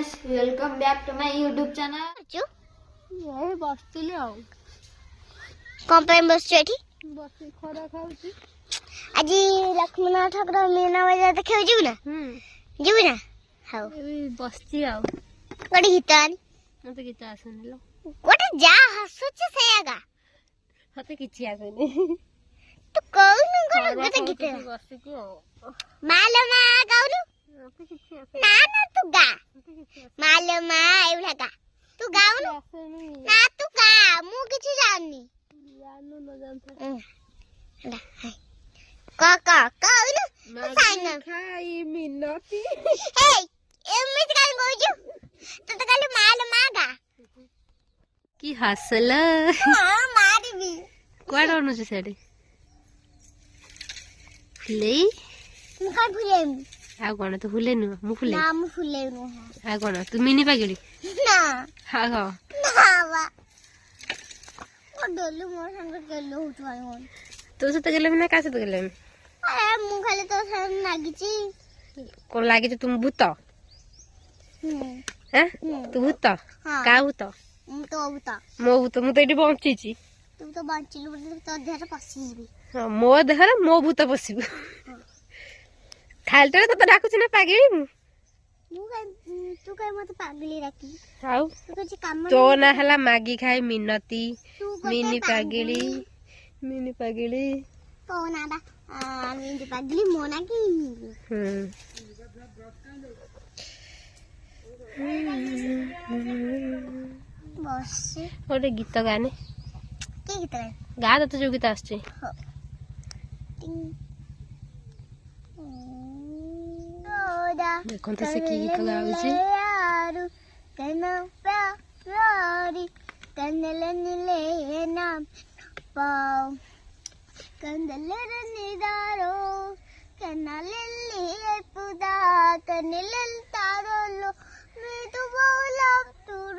Guys welcome back to my YouTube channel. ये बसतिले आ कौन पे बस एठी बस खरा खाउची आज लक्ष्मण ठाकुर मीना बजार देखियो जीव ना जीव ना हाउ ए बसती आ गोटे गीतान मते गीत आसने लो गोटे जा हसुच सेयागा मते किछि आसने तू कहू न गोटे गीत बस की आ मालो मा गाउनु मते किछि आसने ना ना तू गा मते किछि मालो मा एवढा गा तू गाउनु आसने ना तू गा मु किछि जाननी यानु न जानता का कहू न मैं खाई मिनती ए एमित काल गोजु तू तो खाली मालो मा गा की हसला हां मारबी कोड अनुछ सेडी फुले मु का फुलेम आ कोन तो फुले नु मु फुले ना मु फुलेम आ कोन तू मिनी पागली ना हा हा ना वा ओ डोलू मोर संग गेलो उठवाई मन तो से तो गेले ना का से तो गेले अरे मु खाली तो संग लागिची कोन लागे जे तुम भूत हैं तू भूत हां का भूत मु तो बुता मो भूत मु तो एडी बंचीची तू तो बांचिलु बोले तो देहर पसीबी हां मो देहर मो भूत पसिबु खालटे तो डाकुछ ना पागली मु मु का तू का मत पागली राखी आउ तू कुछ काम तो ना हला मागी खाई मिनती तू मिनी पागली तो ना बा मिनी पागली मोना की बस ओरे गीत गाने के गीत गाए गा तो जो गीत आछे देखो तो से की गीत गाउची यारू कना प्यारी कनले नीले नाम पाओ कंदले निदारो कनले लिए पुदा कनले तारो लो मैं तो बोला तुर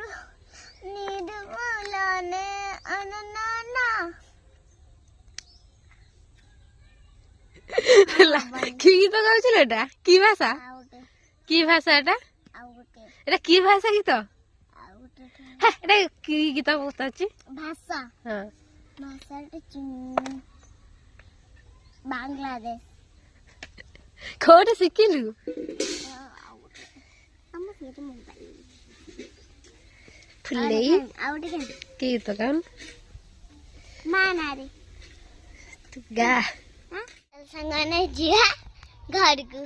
नीद बोलाने अननाना की गीत गाउची लेटा की भाषा आउटे की भाषा एटा आउटे एटा की भाषा गीत आउटे हे एटा की गीत बताची भाषा हां भाषा बांग्लादेश कोड सिकिलु हम फिर मोबाइल फुले आउटे के की गीत गान मानारे तू गा हां संगने जिया घर को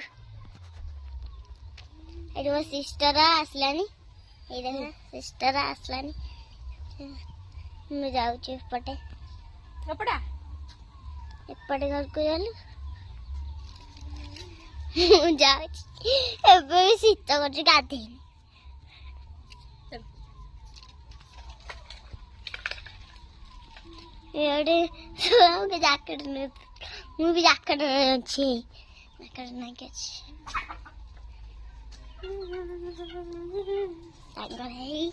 एडो सिस्टर आसलानी ए देख सिस्टर आसलानी मैं जाऊ ची पटे कपड़ा एपटे घर को जालु मैं जाऊ ची एबे शीत कर गाधी एडे सो के जैकेट ने मु भी जैकेट अछि जैकेट नहीं के अछि टाइगर है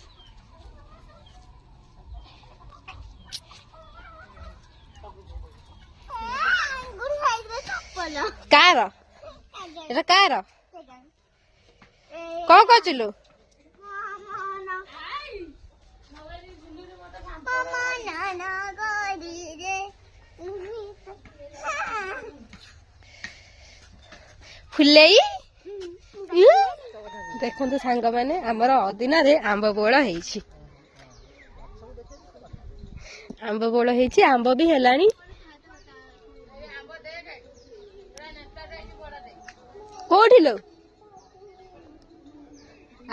गुड साइड में चप्पल कार एटा कार कौन कहचलु फुलेई देखो सांग मैंने आमर अदिन आंब बोल आंब बोल आंब भी हेलानी कोठी लो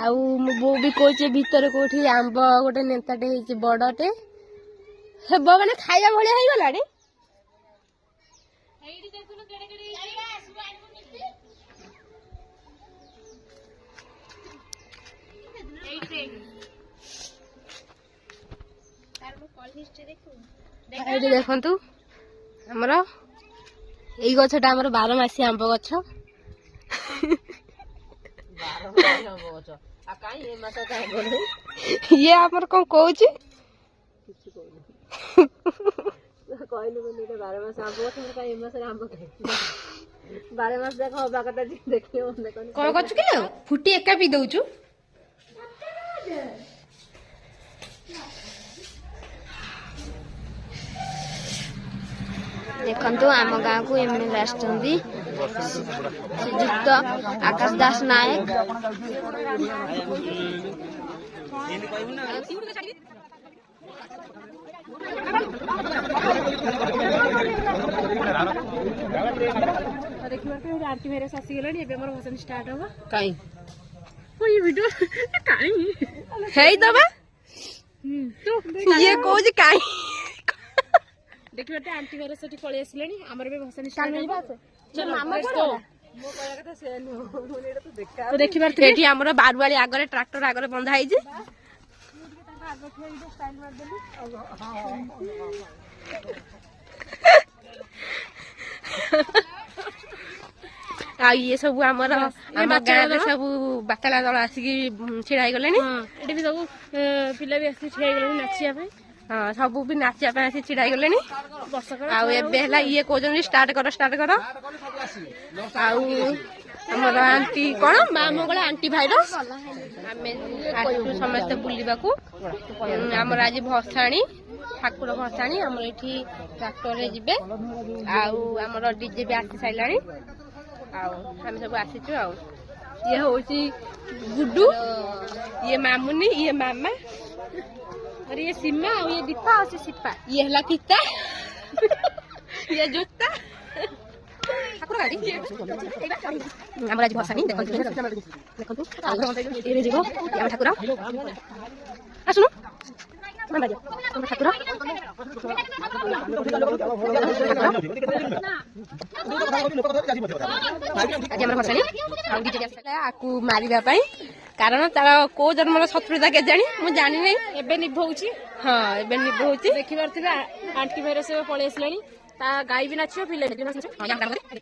आउ बो भी कोचे भीतर कोठी आंब गोटे नेताटे हेची बड़टे हेबो माने खाया भलिया हेई गलानी देखु आमर यही गछटा आमर 12 मासी आंब गछ ये आमर कौन कहूँ कौन कर फुटी एका पी दौचु देखंतु आम गाँव को एमएलए आछंती श्रीजुक्त आकाश दास नायक। देखिए आरती मेरे सासी गलानी एबे हमर भजन स्टार्ट होबा काई ओ ये वीडियो काई हेई दबा तू ये कोज काई देखिए आंटी मेरे सठी पळे आसलेनी हमर बे भजन स्टार्ट होबा चलो मामा तो मो कहया कथा से नो एटा तो देखा तो देखि बार एठी हमर बारुवाली आगरे ट्रैक्टर आगरे बंधा आइ जे स्टाइल मार देली आ ये सब हमर गाँव सब बातला दल आसिकी छिड़ा गले एटी भी सब पिला भी आसी छिड़ा गले नाचिया पे हाँ सब भी नाचिया पे आसी छिड़ा गले आ ये कहते स्टार्ट कर आमर आंटी कौन माँ मंगला आंटी भाईर समस्ते बुलवा आमर आज भसाणी ठाकुर भसाणी आमर ये ट्रैक्टर जीवे आमर डीजे भी आसी सारा आम सब आसीचु ये हूँ गुड्डू ये मामुनी ये मामा और ये सीमा और ये दीपा और सिपा ये है किता ये जोता ठाकुर गाड़ी आम आज भसानी देखो ठाकुर आसुन ठाकुर आज आम भसानी आकु मारिबा पई कारण तार को जन्मर शत्रुता के जानी मु जानी नहीं एबे निभौची हां एबे निभौची देखि परथिबा आंटी भाईर से पळे आसलानी ता गाई भी नाचियो पिले भी नाचियो हां या काम करे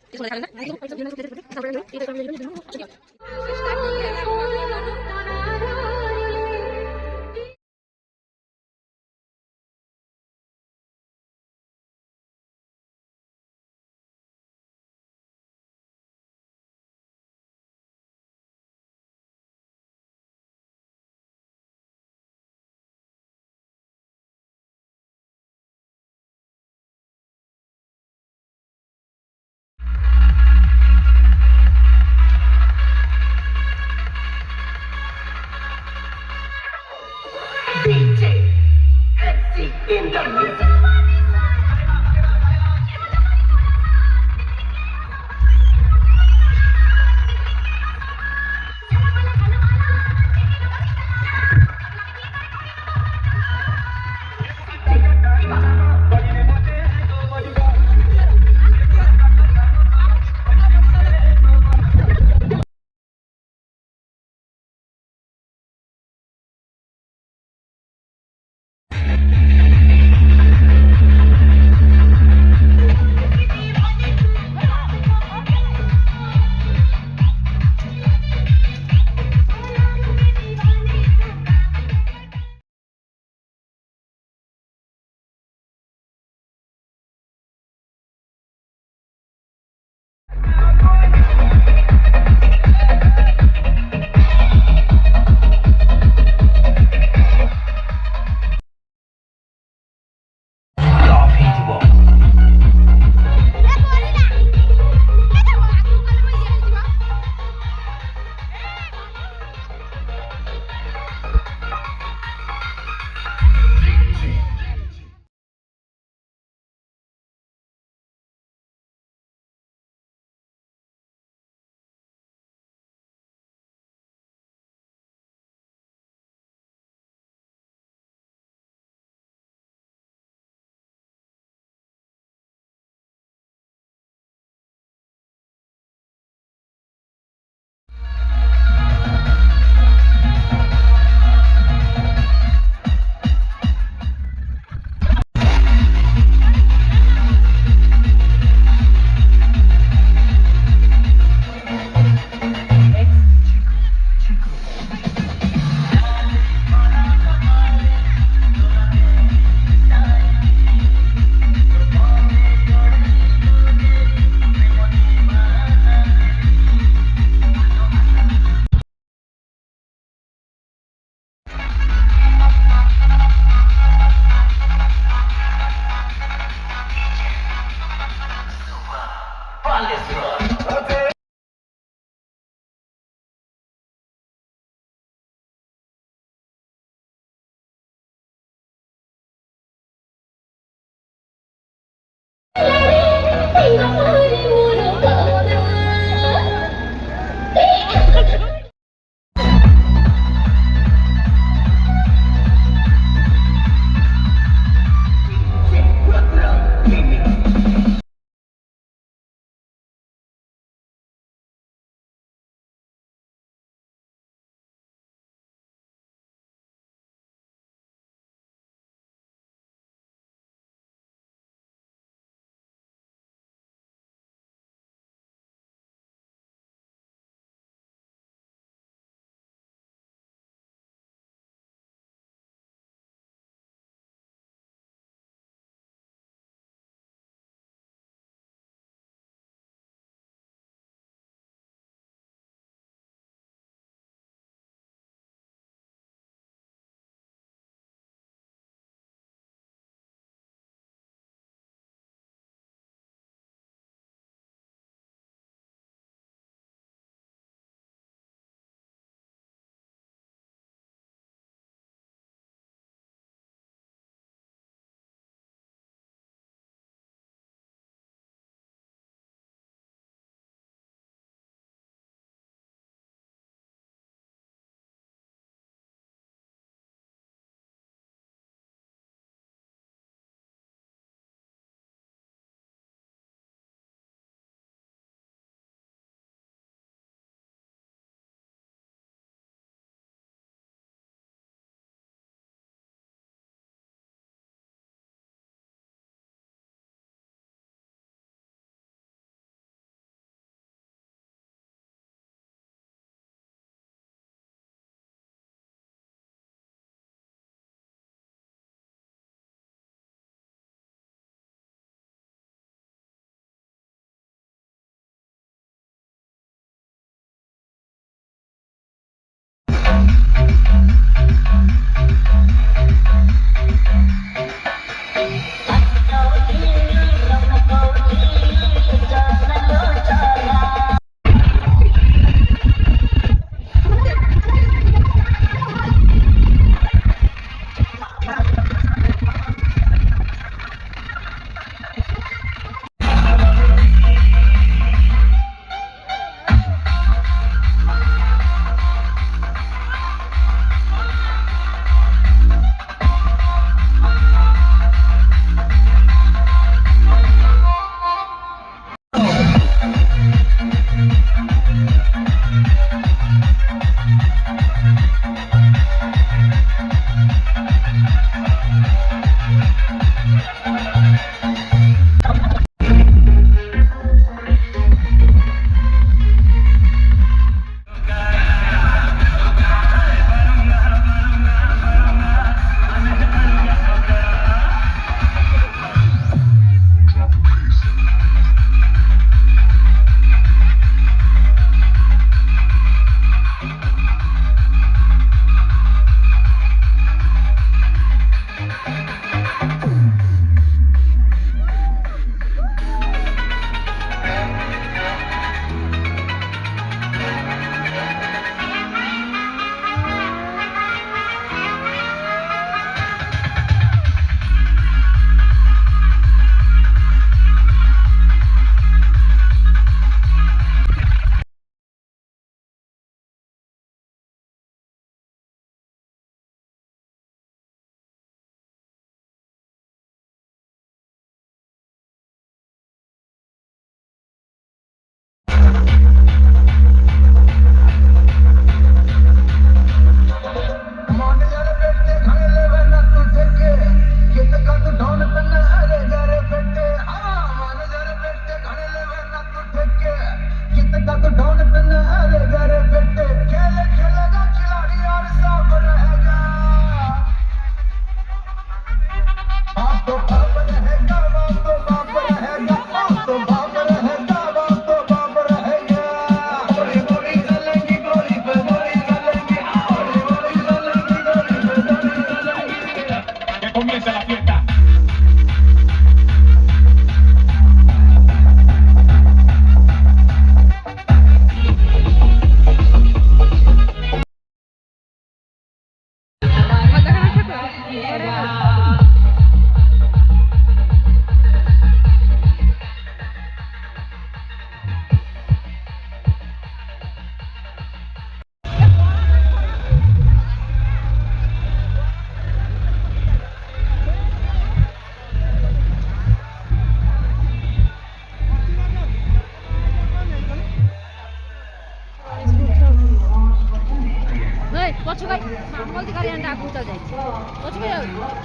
ଗାଡ଼ି ଆଗକୁ ତ ଯାଇଛି ପଛକୁ ଯାଉଛି।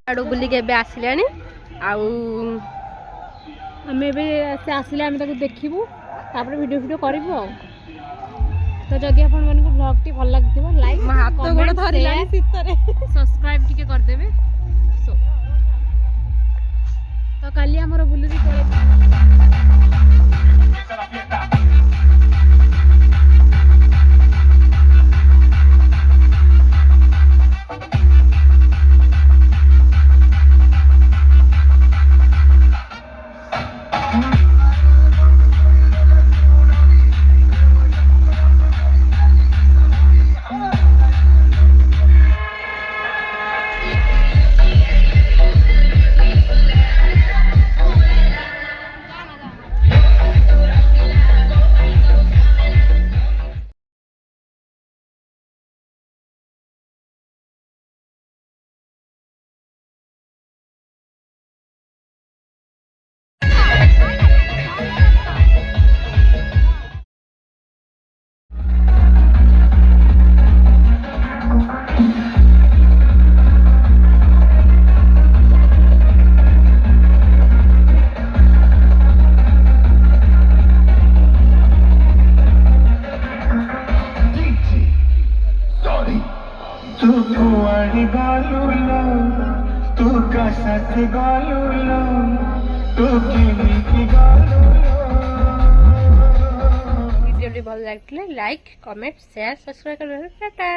ଆଡ଼ୁ ବୁଲିକି ଏବେ ଆସିଲାଣି ଆଉ ଆମେ ଏବେ ସେ ଆସିଲେ ଆମେ ତାକୁ ଦେଖିବୁ ତାପରେ ଭିଡ଼ିଓ କରିବୁ ଆଉ। ତ ଯଦି ଆପଣମାନଙ୍କୁ ବ୍ଲଗ୍ଟି ଭଲ ଲାଗିଥିବ ଲାଇକ୍ ହାତ ଗୋଡ଼ ଧରିଲାଣି ଶୀତରେ ସବସ୍କ୍ରାଇବ୍ ଟିକେ କରିଦେବେ। ତ କାଲି ଆମର ବୁଲିକି ଭିଡ଼ିଓଟି ଭଲ ଲାଗିଥିଲେ ଲାଇକ୍ କମେଣ୍ଟ ସେୟାର ସବସ୍କ୍ରାଇବ୍ କରିବେ। ଟାଟା।